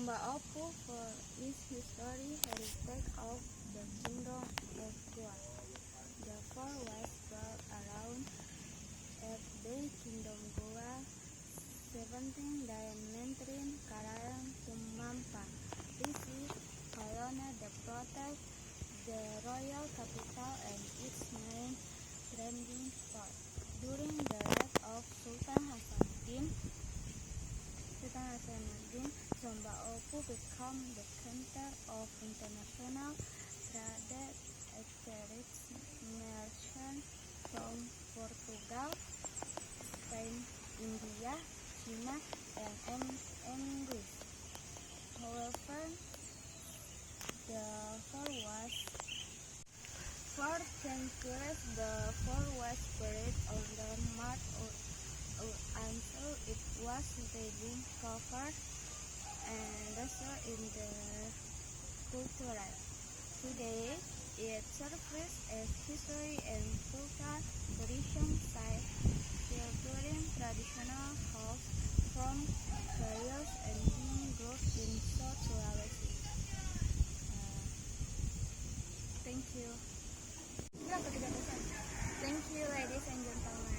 Sumba Opu for its history heritage of the Kingdom of Goa. The four was built around FD Kingdom Goa 17 Diametrin Karang Tumampa. This is colonel that protect the royal capital and its main trading spot. During the reign of Sultan Hasanuddin, Sumba Opu became the center of international trade attracting merchants from Portugal, Spain, India, China, and English. However, the for centuries the fort was buried under mud until it was being covered and destroyed in the cultural. Today, it serves as history and cultural tourism site, featuring traditional house from various ethnic groups in South Sulawesi. Thank you. Thank you, ladies and gentlemen.